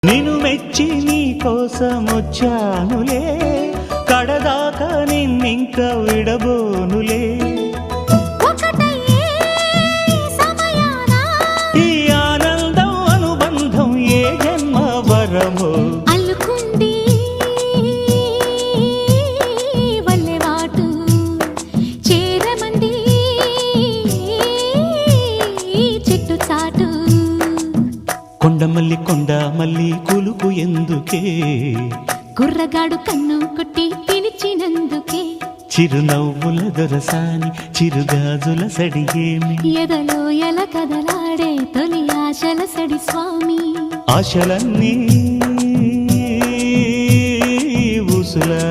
నిన్ను మెచ్చి నీ కోసం వచ్చానులే, కడదాకా నిన్నింక విడబోనులే. ఈ ఆనందం అనుబంధం ఏ జన్మ వరమో అల్లుకుంది వల్లెవాటు చేరమంది చెట్టు చాటు. కొండ మల్లి కులుకు ఎందుకే, కుర్రగాడు కన్ను కొట్టి పిలిచినందుకే. చిరునవ్వుల దొరసాని చిరుగాజుల సడిగేమి, ఎదలో ఎల కదలాడే తొలి ఆశల సడి స్వామి. ఆశలన్నీ ఊసులా